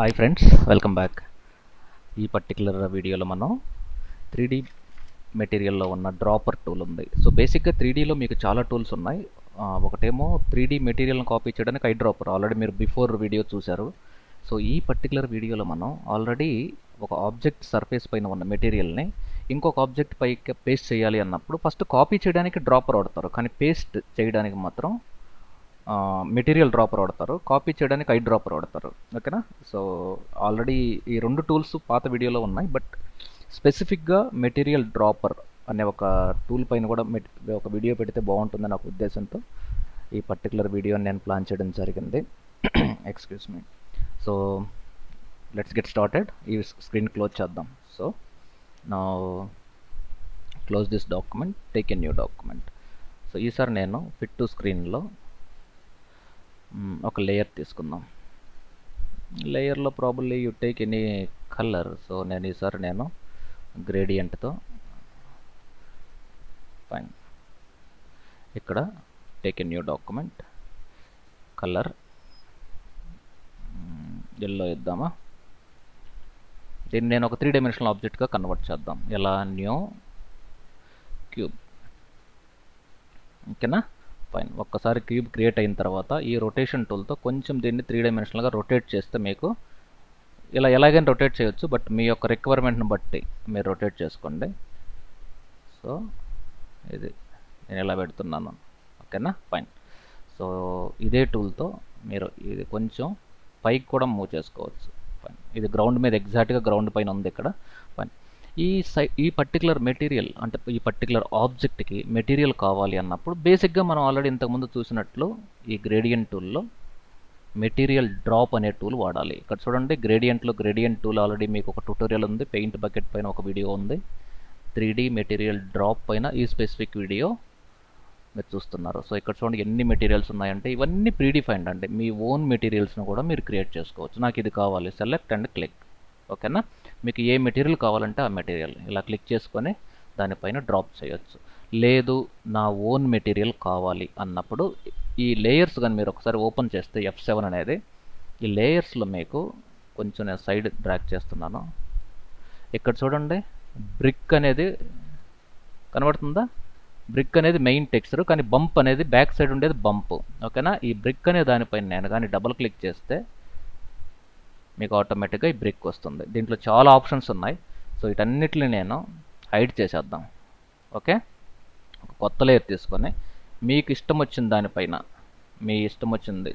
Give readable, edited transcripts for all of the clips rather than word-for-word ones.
Hi friends, welcome back. ఈ particular వీడియోలో మనం 3D మెటీరియల్లో ఉన్న డ్రాపర్ టూల్ ఉంది. సో బేసిక్గా 3Dలో మీకు చాలా టూల్స్ ఉన్నాయి. ఒకటేమో 3D మెటీరియల్ని కాపీ చేయడానికి ఐ డ్రాపర్, ఆల్రెడీ మీరు బిఫోర్ వీడియో చూశారు. సో ఈ పర్టికులర్ వీడియోలో మనం ఆల్రెడీ ఒక ఆబ్జెక్ట్ సర్ఫేస్ పైన ఉన్న మెటీరియల్ని ఇంకొక ఆబ్జెక్ట్ పైకి పేస్ట్ చేయాలి అన్నప్పుడు ఫస్ట్ కాపీ చేయడానికి డ్రాపర్ వాడతారు, కానీ పేస్ట్ చేయడానికి మాత్రం మెటీరియల్ డ్రాపర్ వాడతారు, కాపీ చేయడానికి ఐ డ్రాపర్ వాడతారు. ఓకేనా? సో ఆల్రెడీ ఈ రెండు టూల్స్ పాత వీడియోలో ఉన్నాయి, బట్ స్పెసిఫిక్గా మెటీరియల్ డ్రాపర్ అనే ఒక టూల్ పైన కూడా ఒక వీడియో పెడితే బాగుంటుందని ఒక ఉద్దేశంతో ఈ పర్టికులర్ వీడియోని నేను ప్లాన్ చేయడం జరిగింది. Excuse me. So let's get started. ఈ స్క్రీన్ క్లోజ్ చేద్దాం. సో నా close this document, take a new document. So ఈసారి నేను ఫిట్ టు స్క్రీన్లో ఒక లేయర్ తీసుకుందాం. లేయర్లో probably you take any colour. So నేను ఈసారి గ్రేడియంట్తో ఫైన్. ఇక్కడ take a new document, colour yellow ఇద్దామా. దీన్ని నేను ఒక 3 డైమెన్షనల్ ఆబ్జెక్ట్గా కన్వర్ట్ చేద్దాం. ఎలా? New cube. ఓకేనా? ఫైన్. ఒక్కసారి క్యూబ్ క్రియేట్ అయిన తర్వాత ఈ రొటేషన్ టూల్తో కొంచెం దీన్ని 3 డైమెన్షనల్గా రొటేట్ చేస్తే మీకు ఇలా ఎలాగైనా రొటేట్ చేయొచ్చు, బట్ మీ యొక్క రిక్వైర్మెంట్ని బట్టి మీరు రొటేట్ చేసుకోండి. సో ఇది నేను ఇలా పెడుతున్నాను. ఓకేనా? ఫైన్. సో ఇదే టూల్తో మీరు ఇది కొంచెం పైకి కూడా మూవ్ చేసుకోవచ్చు. ఫైన్. ఇది గ్రౌండ్ మీద ఎగ్జాక్ట్గా గ్రౌండ్ పైన ఉంది ఇక్కడ. ఫైన్. ఈ పర్టికులర్ మెటీరియల్ అంటే ఈ పర్టికులర్ ఆబ్జెక్ట్కి మెటీరియల్ కావాలి అన్నప్పుడు బేసిక్గా మనం ఆల్రెడీ ఇంతకుముందు చూసినట్లు ఈ గ్రేడియంట్ టూల్లో మెటీరియల్ డ్రాప్ అనే టూల్ వాడాలి. ఇక్కడ చూడండి, గ్రేడియంట్ టూల్ ఆల్రెడీ మీకు ఒక ట్యూటోరియల్ ఉంది, పెయింట్ బకెట్ పైన ఒక వీడియో ఉంది, 3D మెటీరియల్ డ్రాప్ పైన ఈ స్పెసిఫిక్ వీడియో మీరు చూస్తున్నారు. సో ఇక్కడ చూడండి ఎన్ని మెటీరియల్స్ ఉన్నాయంటే ఇవన్నీ ప్రీడిఫైన్డ్ అండి. మీ ఓన్ మెటీరియల్స్ను కూడా మీరు క్రియేట్ చేసుకోవచ్చు. నాకు ఇది కావాలి, సెలెక్ట్ అండ్ క్లిక్. ఓకేనా? మీకు ఏ మెటీరియల్ కావాలంటే ఆ మెటీరియల్ ఇలా క్లిక్ చేసుకొని దానిపైన డ్రాప్ చేయొచ్చు. లేదు నా ఓన్ మెటీరియల్ కావాలి అన్నప్పుడు ఈ లేయర్స్ కానీ మీరు ఒకసారి ఓపెన్ చేస్తే F7 అనేది ఈ లేయర్స్లో మీకు కొంచెం నేను సైడ్ డ్రాగ్ చేస్తున్నాను. ఇక్కడ చూడండి, బ్రిక్ అనేది కనబడుతుందా? బ్రిక్ అనేది మెయిన్ టెక్స్చర్, కానీ బంప్ అనేది బ్యాక్ సైడ్ ఉండేది బంప్. ఓకేనా? ఈ బ్రిక్ అనే దానిపైన నేను కానీ డబుల్ క్లిక్ చేస్తే మీకు ఆటోమేటిక్గా ఈ బ్రిక్ వస్తుంది. దీంట్లో చాలా ఆప్షన్స్ ఉన్నాయి. సో వీటన్నిటిని నేను హైడ్ చేసేద్దాం. ఓకే? ఒక కొత్త లేయర్ తీసుకొని మీకు ఇష్టం వచ్చిన దానిపైన మీ ఇష్టం వచ్చింది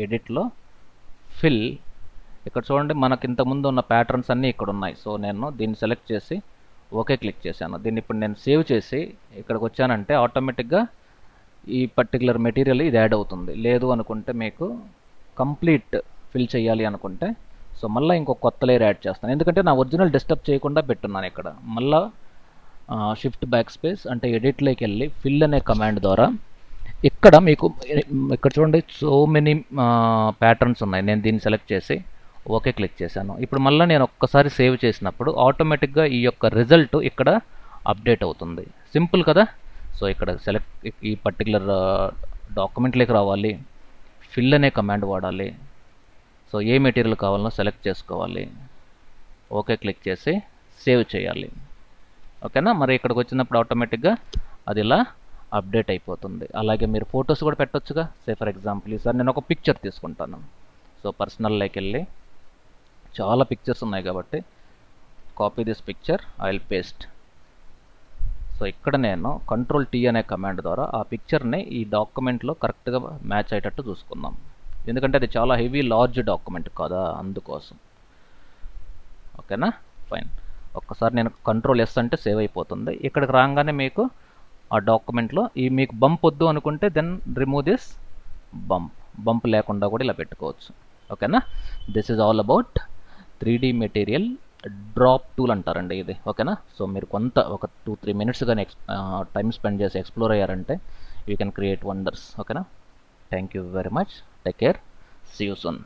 ఎడిట్లో ఫిల్. ఇక్కడ చూడండి, మనకి ఇంతకుముందు ఉన్న ప్యాటర్న్స్ అన్నీ ఇక్కడ ఉన్నాయి. సో నేను దీన్ని సెలెక్ట్ చేసి ఓకే క్లిక్ చేశాను. దీన్ని ఇప్పుడు నేను సేవ్ చేసి ఇక్కడికి వచ్చానంటే ఆటోమేటిక్గా ఈ పర్టికులర్ మెటీరియల్ ఇది యాడ్ అవుతుంది. లేదు అనుకుంటే మీకు కంప్లీట్ ఫిల్ చేయాలి అనుకుంటే సో మళ్ళీ ఇంకొక కొత్త లేయర్ యాడ్ చేస్తాను. ఎందుకంటే నా ఒరిజినల్ డిస్టర్బ్ చేయకుండా పెట్టున్నాను. ఇక్కడ మళ్ళీ షిఫ్ట్ బ్యాక్ స్పేస్ అంటే ఎడిట్లోకి వెళ్ళి ఫిల్ అనే కమాండ్ ద్వారా ఇక్కడ మీకు ఇక్కడ చూడండి సో మెనీ ప్యాటర్న్స్ ఉన్నాయి. నేను దీన్ని సెలెక్ట్ చేసి ఓకే క్లిక్ చేశాను. ఇప్పుడు మళ్ళీ నేను ఒక్కసారి సేవ్ చేసినప్పుడు ఆటోమేటిక్గా ఈ యొక్క రిజల్ట్ ఇక్కడ అప్డేట్ అవుతుంది. సింపుల్ కదా? సో ఇక్కడ ఈ పర్టికులర్ డాక్యుమెంట్లోకి రావాలి, ఫిల్ అనే కమాండ్ వాడాలి. సో ఏ మెటీరియల్ కావాలనో సెలెక్ట్ చేసుకోవాలి, ఓకే క్లిక్ చేసి సేవ్ చేయాలి. ఓకేనా? మరి ఇక్కడికి వచ్చినప్పుడు ఆటోమేటిక్గా అది ఇలా అప్డేట్ అయిపోతుంది. అలాగే మీరు ఫొటోస్ కూడా పెట్టొచ్చుగా. ఫర్ ఎగ్జాంపుల్ ఈసారి నేను ఒక పిక్చర్ తీసుకుంటాను. సో పర్సనల్లోకి వెళ్ళి చాలా పిక్చర్స్ ఉన్నాయి కాబట్టి copy this picture, I will paste. So ఇక్కడ నేను Ctrl+T అనే కమాండ్ ద్వారా ఆ పిక్చర్ని ఈ డాక్యుమెంట్లో కరెక్ట్గా మ్యాచ్ అయ్యేటట్టు చూసుకుందాం. ఎందుకంటే అది చాలా హెవీ లార్జ్ డాక్యుమెంట్ కదా, అందుకోసం. ఓకేనా? ఫైన్. ఒక్కసారి నేను Ctrl+S అంటే సేవ్ అయిపోతుంది. ఇక్కడికి రాగానే మీకు ఆ డాక్యుమెంట్లో మీకు బంప్ వద్దు అనుకుంటే దెన్ రిమూవ్ దిస్ బంప్ లేకుండా కూడా ఇలా పెట్టుకోవచ్చు. ఓకేనా? This is all about 3D material drop tool అంటారండి ఇది. ఓకేనా? సో మీరు ఒక 2-3 మినిట్స్ కానీ టైం స్పెండ్ చేసి ఎక్స్ప్లోర్ అయ్యారంటే యూ కెన్ క్రియేట్ వండర్స్. ఓకేనా? Thank you very much. Take care. See you soon.